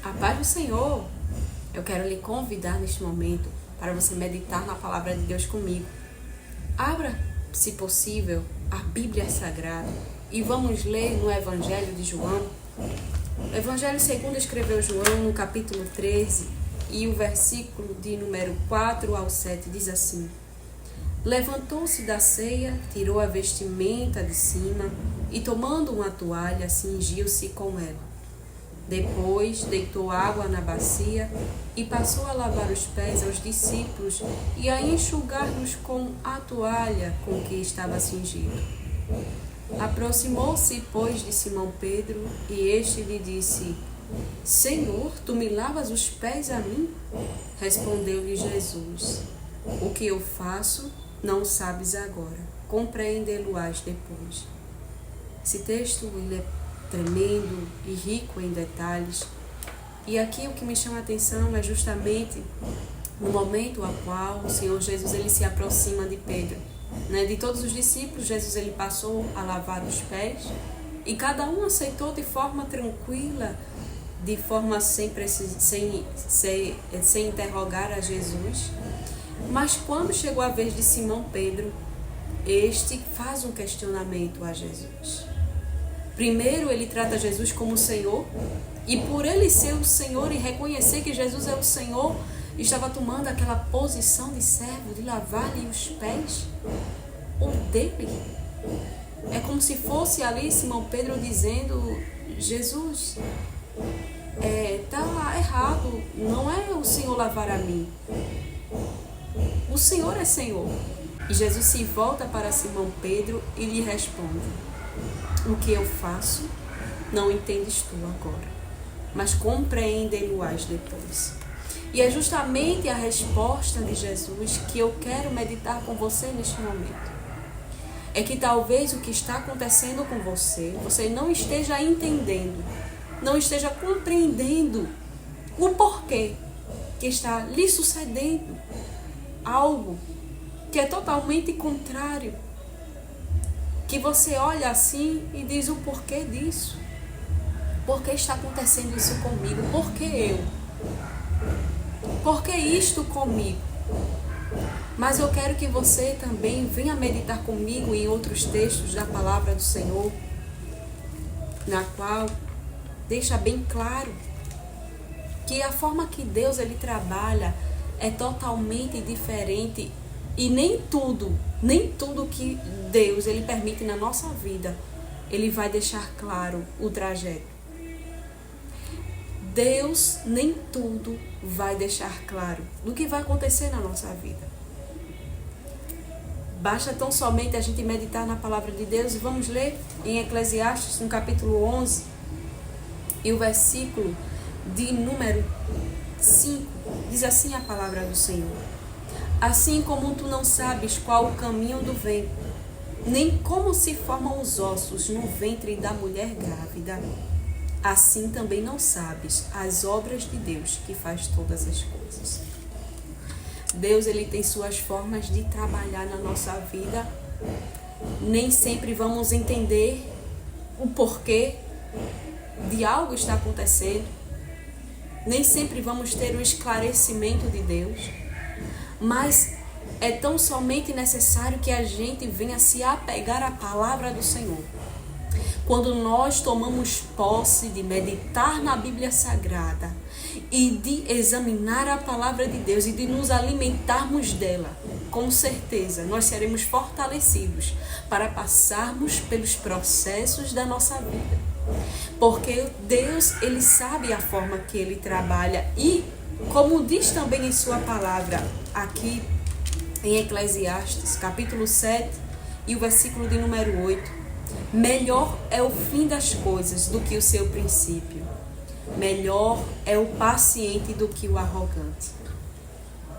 A paz do Senhor, eu quero lhe convidar neste momento para você meditar na palavra de Deus comigo. Abra, se possível, a Bíblia Sagrada e vamos ler no Evangelho de João. O Evangelho segundo escreveu João no capítulo 13 e o versículo de número 4 ao 7 diz assim: Levantou-se da ceia, tirou a vestimenta de cima e tomando uma toalha, cingiu-se com ela. Depois deitou água na bacia e passou a lavar os pés aos discípulos e a enxugar-nos com a toalha com que estava cingido. Aproximou-se, pois, de Simão Pedro e este lhe disse: Senhor, tu me lavas os pés a mim? Respondeu-lhe Jesus: O que eu faço não sabes agora, compreendê-lo-ás depois. Esse texto ele é tremendo e rico em detalhes. E aqui o que me chama a atenção é justamente no momento ao qual o Senhor Jesus ele se aproxima de Pedro. De todos os discípulos, Jesus ele passou a lavar os pés e cada um aceitou de forma tranquila, de forma sem interrogar a Jesus. Mas quando chegou a vez de Simão Pedro, este faz um questionamento a Jesus. Primeiro, ele trata Jesus como Senhor, e por ele ser o Senhor e reconhecer que Jesus é o Senhor, estava tomando aquela posição de servo, de lavar-lhe os pés, o dele. É como se fosse ali Simão Pedro dizendo: Jesus, está errado, não é o Senhor lavar a mim. O Senhor é Senhor. E Jesus se volta para Simão Pedro e lhe responde: O que eu faço, não entendes tu agora, mas compreendê-lo-ás depois. E é justamente a resposta de Jesus que eu quero meditar com você neste momento. É que talvez o que está acontecendo com você, você não esteja entendendo, não esteja compreendendo o porquê que está lhe sucedendo algo que é totalmente contrário. Que você olha assim e diz: o porquê disso? Por que está acontecendo isso comigo? Por que eu? Por que isto comigo? Mas eu quero que você também venha meditar comigo em outros textos da palavra do Senhor, na qual deixa bem claro que a forma que Deus ele trabalha é totalmente diferente. E nem tudo que Deus ele permite na nossa vida, ele vai deixar claro o trajeto. Deus nem tudo vai deixar claro do que vai acontecer na nossa vida. Basta tão somente a gente meditar na palavra de Deus e vamos ler em Eclesiastes, no capítulo 11, e o versículo de número 5, diz assim a palavra do Senhor: Assim como tu não sabes qual o caminho do vento, nem como se formam os ossos no ventre da mulher grávida, assim também não sabes as obras de Deus que faz todas as coisas. Deus ele tem suas formas de trabalhar na nossa vida. Nem sempre vamos entender o porquê de algo estar acontecendo. Nem sempre vamos ter o esclarecimento de Deus. Mas é tão somente necessário que a gente venha se apegar à palavra do Senhor. Quando nós tomamos posse de meditar na Bíblia Sagrada e de examinar a palavra de Deus e de nos alimentarmos dela, com certeza nós seremos fortalecidos para passarmos pelos processos da nossa vida. Porque Deus, ele sabe a forma que ele trabalha e, como diz também em sua palavra, aqui em Eclesiastes, capítulo 7 e o versículo de número 8, melhor é o fim das coisas do que o seu princípio. Melhor é o paciente do que o arrogante.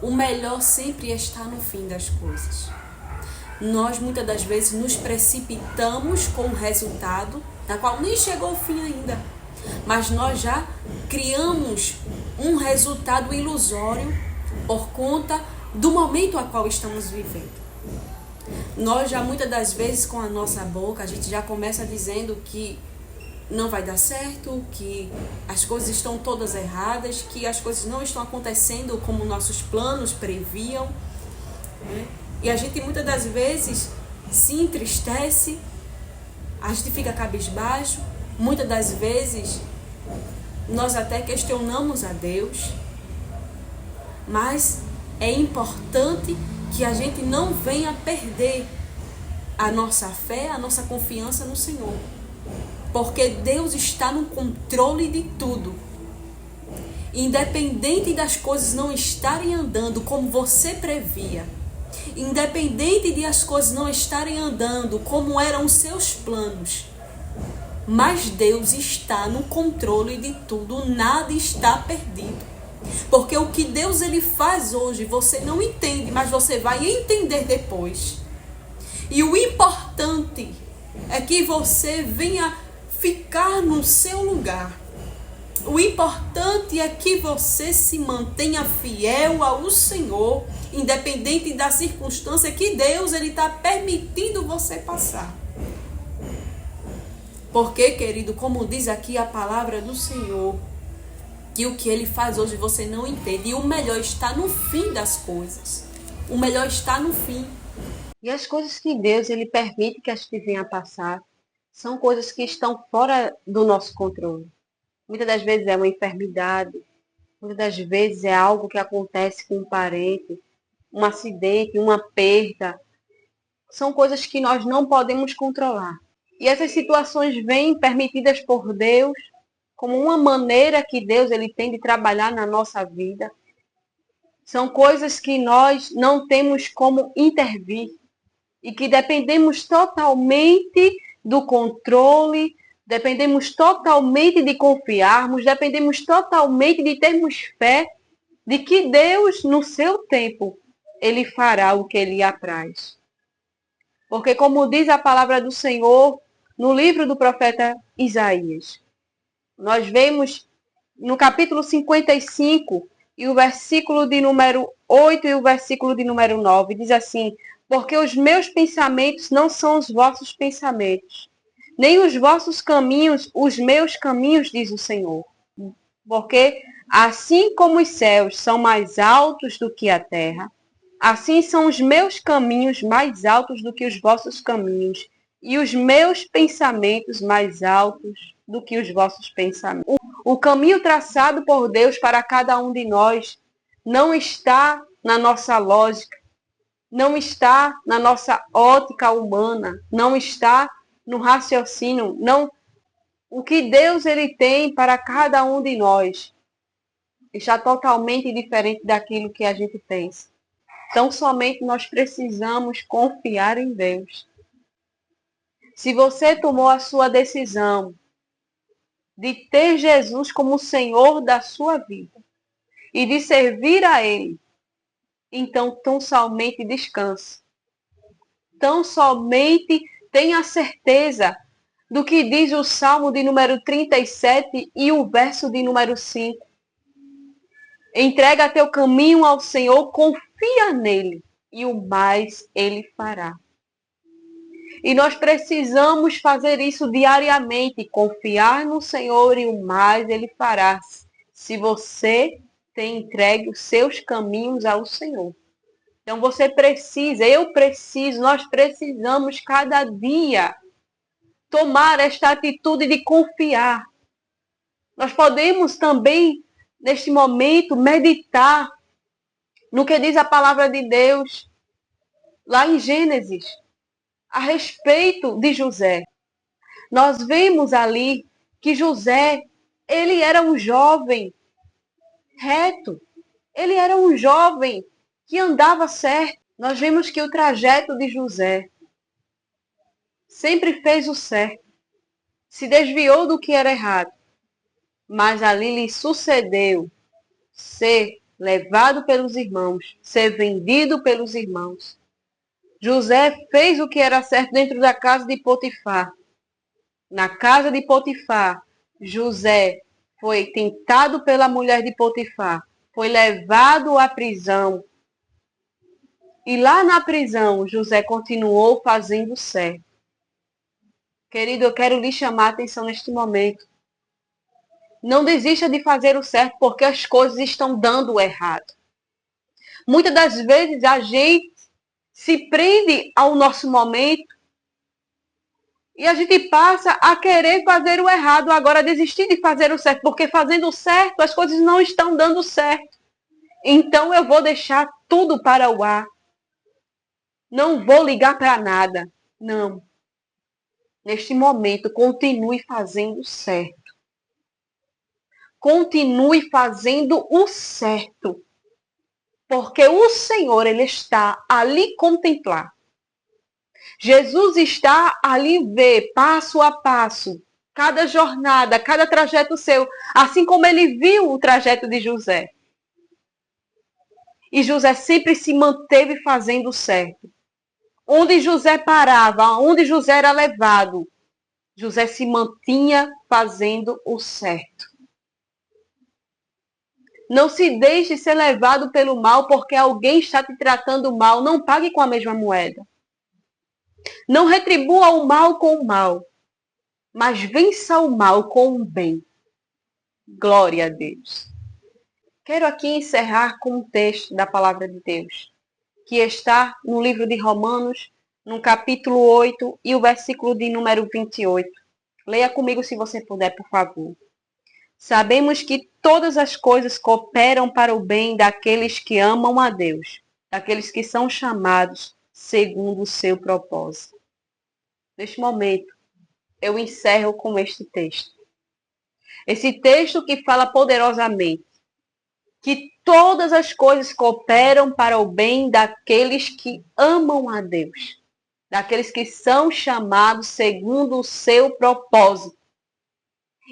O melhor sempre está no fim das coisas. Nós muitas das vezes nos precipitamos com o resultado, na qual nem chegou ao fim ainda, mas nós já criamos um resultado ilusório por conta do momento a qual estamos vivendo. Nós já muitas das vezes com a nossa boca, a gente já começa dizendo que não vai dar certo, que as coisas estão todas erradas, que as coisas não estão acontecendo como nossos planos previam, né? E a gente muitas das vezes se entristece, a gente fica cabisbaixo, muitas das vezes nós até questionamos a Deus, mas é importante que a gente não venha perder a nossa fé, a nossa confiança no Senhor. Porque Deus está no controle de tudo. Independente das coisas não estarem andando como você previa, independente de as coisas não estarem andando como eram os seus planos, mas Deus está no controle de tudo, nada está perdido. Porque o que Deus ele faz hoje, você não entende, mas você vai entender depois. E o importante é que você venha ficar no seu lugar. O importante é que você se mantenha fiel ao Senhor, independente da circunstância que Deus ele está permitindo você passar. Porque, querido, como diz aqui a palavra do Senhor, que o que ele faz hoje você não entende. E o melhor está no fim das coisas. O melhor está no fim. E as coisas que Deus ele permite que a gente venha passar são coisas que estão fora do nosso controle. Muitas das vezes é uma enfermidade, muitas das vezes é algo que acontece com um parente, um acidente, uma perda. São coisas que nós não podemos controlar. E essas situações vêm permitidas por Deus como uma maneira que Deus ele tem de trabalhar na nossa vida. São coisas que nós não temos como intervir e que dependemos totalmente do controle, dependemos totalmente de confiarmos, dependemos totalmente de termos fé de que Deus, no seu tempo, ele fará o que ele apraz. Porque como diz a palavra do Senhor no livro do profeta Isaías, nós vemos no capítulo 55 e o versículo de número 8 e o versículo de número 9, diz assim: porque os meus pensamentos não são os vossos pensamentos, nem os vossos caminhos, os meus caminhos, diz o Senhor. Porque assim como os céus são mais altos do que a terra, assim são os meus caminhos mais altos do que os vossos caminhos, e os meus pensamentos mais altos do que os vossos pensamentos. O caminho traçado por Deus para cada um de nós não está na nossa lógica, não está na nossa ótica humana, não está no raciocínio, não. O que Deus ele tem para cada um de nós está totalmente diferente daquilo que a gente pensa. Então, somente nós precisamos confiar em Deus. Se você tomou a sua decisão de ter Jesus como Senhor da sua vida e de servir a Ele, então tão somente descanse. Tão somente tenha certeza do que diz o Salmo de número 37 e o verso de número 5. Entrega teu caminho ao Senhor, confia nele e o mais ele fará. E nós precisamos fazer isso diariamente, confiar no Senhor e o mais ele fará. Se você tem entregue os seus caminhos ao Senhor. Então você precisa, eu preciso, nós precisamos cada dia tomar esta atitude de confiar. Nós podemos também, neste momento, meditar no que diz a palavra de Deus, lá em Gênesis, a respeito de José. Nós vemos ali que José, ele era um jovem reto, ele era um jovem que andava certo. Nós vemos que o trajeto de José sempre fez o certo, se desviou do que era errado, mas ali lhe sucedeu ser levado pelos irmãos, ser vendido pelos irmãos. José fez o que era certo dentro da casa de Potifar. Na casa de Potifar, José foi tentado pela mulher de Potifar, foi levado à prisão. E lá na prisão, José continuou fazendo certo. Querido, eu quero lhe chamar a atenção neste momento. Não desista de fazer o certo porque as coisas estão dando errado. Muitas das vezes a gente se prende ao nosso momento e a gente passa a querer fazer o errado, agora desistir de fazer o certo, porque fazendo o certo as coisas não estão dando certo. Então eu vou deixar tudo para o ar. Não vou ligar para nada. Não. Neste momento, continue fazendo o certo. Continue fazendo o certo. Porque o Senhor, Ele está a lhe contemplar. Jesus está a lhe ver passo a passo, cada jornada, cada trajeto seu, assim como Ele viu o trajeto de José. E José sempre se manteve fazendo o certo. Onde José parava, onde José era levado, José se mantinha fazendo o certo. Não se deixe ser levado pelo mal porque alguém está te tratando mal. Não pague com a mesma moeda. Não retribua o mal com o mal, mas vença o mal com o bem. Glória a Deus. Quero aqui encerrar com um texto da palavra de Deus, que está no livro de Romanos, no capítulo 8 e o versículo de número 28. Leia comigo se você puder, por favor. Sabemos que todas as coisas cooperam para o bem daqueles que amam a Deus, daqueles que são chamados segundo o seu propósito. Neste momento, eu encerro com este texto. Esse texto que fala poderosamente que todas as coisas cooperam para o bem daqueles que amam a Deus, daqueles que são chamados segundo o seu propósito.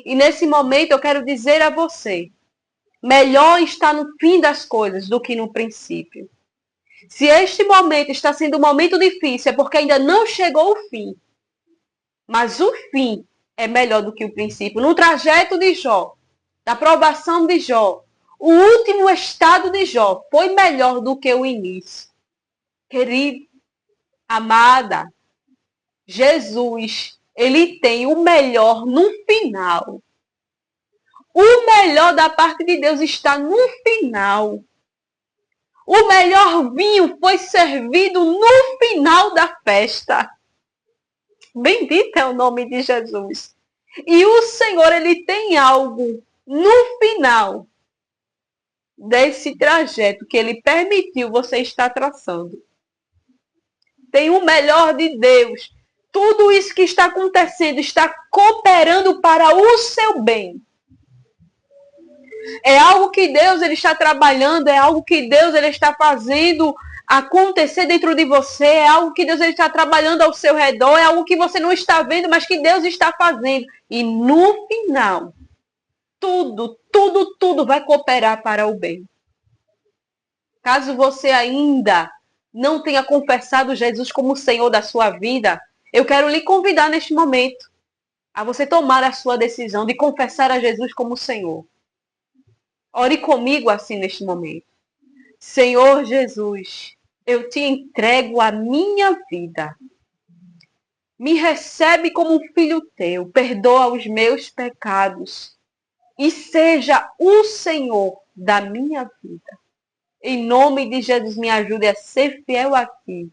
E nesse momento eu quero dizer a você, melhor está no fim das coisas do que no princípio. Se este momento está sendo um momento difícil, é porque ainda não chegou o fim. Mas o fim é melhor do que o princípio. No trajeto de Jó, da provação de Jó, o último estado de Jó foi melhor do que o início. Querido, amada, Jesus, ele tem o melhor no final. O melhor da parte de Deus está no final. O melhor vinho foi servido no final da festa. Bendito é o nome de Jesus. E o Senhor, ele tem algo no final desse trajeto que ele permitiu você estar traçando. Tem o melhor de Deus. Tudo isso que está acontecendo está cooperando para o seu bem. É algo que Deus ele está trabalhando, é algo que Deus ele está fazendo acontecer dentro de você, é algo que Deus ele está trabalhando ao seu redor, é algo que você não está vendo, mas que Deus está fazendo. E no final, tudo vai cooperar para o bem. Caso você ainda não tenha confessado Jesus como o Senhor da sua vida, eu quero lhe convidar neste momento a você tomar a sua decisão de confessar a Jesus como o Senhor. Ore comigo assim neste momento. Senhor Jesus, eu te entrego a minha vida. Me recebe como um filho teu, perdoa os meus pecados e seja o Senhor da minha vida. Em nome de Jesus, me ajude a ser fiel a ti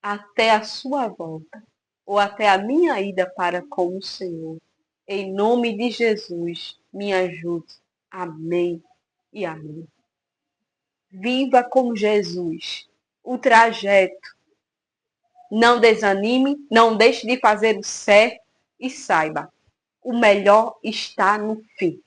até a sua volta ou até a minha ida para com o Senhor. Em nome de Jesus, me ajude. Amém e amém. Viva com Jesus o trajeto. Não desanime, não deixe de fazer o certo e saiba, o melhor está no fim.